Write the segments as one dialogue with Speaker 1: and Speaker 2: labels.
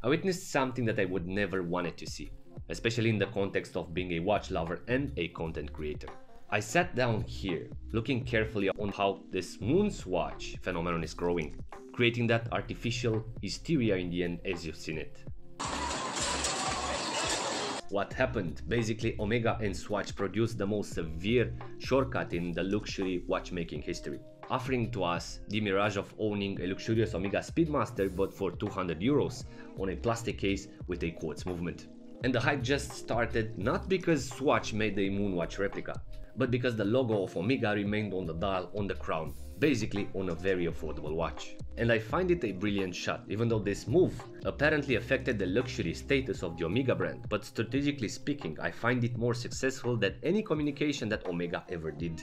Speaker 1: I witnessed something that I would never wanted to see, especially in the context of being a watch lover and a content creator. I sat down here, looking carefully on how this MoonSwatch phenomenon is growing, creating that artificial hysteria in the end as you've seen it. What happened? Basically, Omega and Swatch produced the most severe shortcut in the luxury watchmaking history, offering to us the mirage of owning a luxurious Omega Speedmaster but for 200 euros on a plastic case with a quartz movement. And the hype just started not because Swatch made a Moonwatch replica, but because the logo of Omega remained on the dial on the crown, basically on a very affordable watch. And I find it a brilliant shot, even though this move apparently affected the luxury status of the Omega brand, but strategically speaking, I find it more successful than any communication that Omega ever did.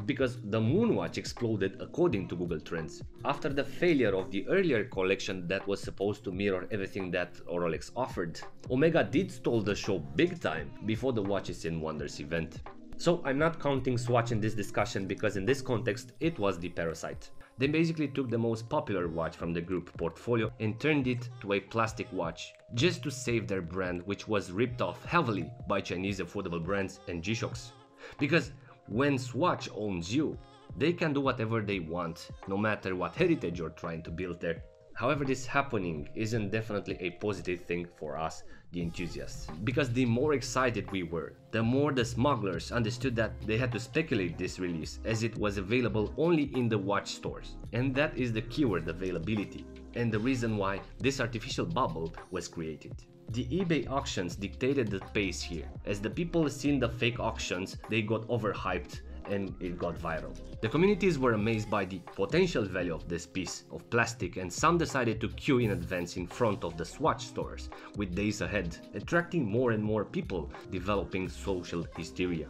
Speaker 1: Because the Moonwatch exploded according to Google Trends. After the failure of the earlier collection that was supposed to mirror everything that Rolex offered, Omega did stole the show big time before the Watches and Wonders event. So I'm not counting Swatch in this discussion because in this context it was the parasite. They basically took the most popular watch from the group portfolio and turned it to a plastic watch just to save their brand, which was ripped off heavily by Chinese affordable brands and G-Shocks. Because when Swatch owns you, they can do whatever they want, no matter what heritage you're trying to build there. However, this happening isn't definitely a positive thing for us, the enthusiasts. Because the more excited we were, the more the smugglers understood that they had to speculate this release as it was available only in the watch stores. And that is the keyword, availability, and the reason why this artificial bubble was created. The eBay auctions dictated the pace here. As the people seen the fake auctions, they got overhyped and it got viral. The communities were amazed by the potential value of this piece of plastic, and some decided to queue in advance in front of the Swatch stores with days ahead, attracting more and more people, developing social hysteria.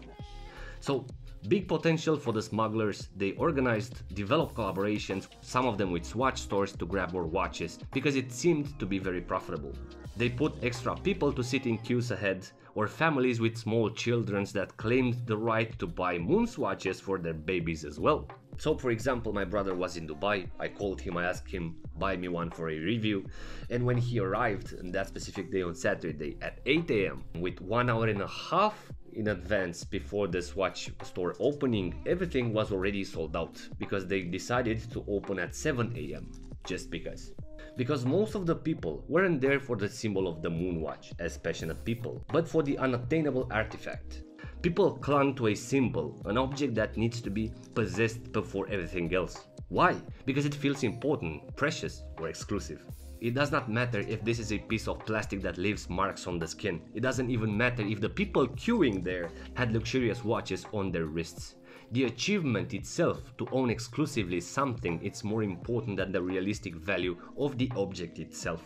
Speaker 1: So, big potential for the smugglers. They organized, developed collaborations, some of them with Swatch stores, to grab more watches because it seemed to be very profitable. They put extra people to sit in queues ahead, or families with small children that claimed the right to buy MoonSwatches for their babies as well. So for example, my brother was in Dubai, I called him, I asked him buy me one for a review, and when he arrived on that specific day on Saturday at 8 AM with 1 hour and a half in advance before the Swatch store opening, everything was already sold out because they decided to open at 7 AM just because. Because most of the people weren't there for the symbol of the Moonwatch as passionate people, but for the unattainable artifact. People clung to a symbol, an object that needs to be possessed before everything else. Why? Because it feels important, precious, or exclusive. It does not matter if this is a piece of plastic that leaves marks on the skin. It doesn't even matter if the people queuing there had luxurious watches on their wrists. The achievement itself to own exclusively something is more important than the realistic value of the object itself.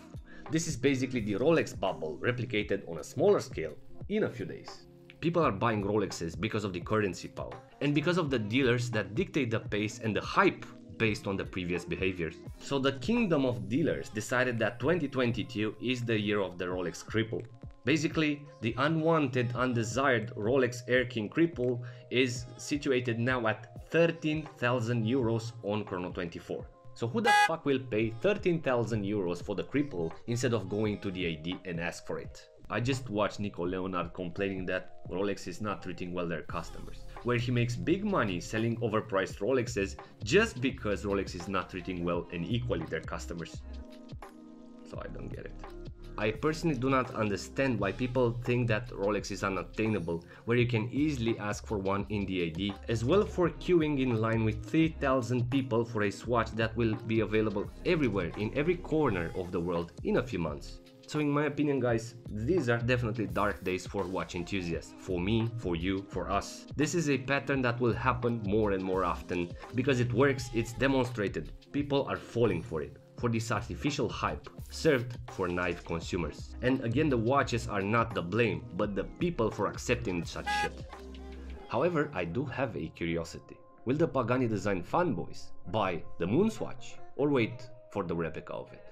Speaker 1: This is basically the Rolex bubble replicated on a smaller scale in a few days. People are buying Rolexes because of the currency power and because of the dealers that dictate the pace and the hype based on the previous behaviors. So the kingdom of dealers decided that 2022 is the year of the Rolex cripple. Basically, the unwanted, undesired Rolex Air King cripple is situated now at 13,000 euros on Chrono 24. So who the fuck will pay 13,000 euros for the cripple instead of going to the AD and ask for it? I just watched Nico Leonard complaining that Rolex is not treating well their customers, where he makes big money selling overpriced Rolexes just because Rolex is not treating well and equally their customers. So I don't get it. I personally do not understand why people think that Rolex is unattainable, where you can easily ask for one in the AD, as well for queuing in line with 3,000 people for a Swatch that will be available everywhere in every corner of the world in a few months. So in my opinion, guys, these are definitely dark days for watch enthusiasts. For me, for you, for us. This is a pattern that will happen more and more often because it works, it's demonstrated. People are falling for it, for this artificial hype served for naive consumers. And again, the watches are not the blame, but the people for accepting such shit. However, I do have a curiosity. Will the Pagani design fanboys buy the MoonSwatch or wait for the replica of it?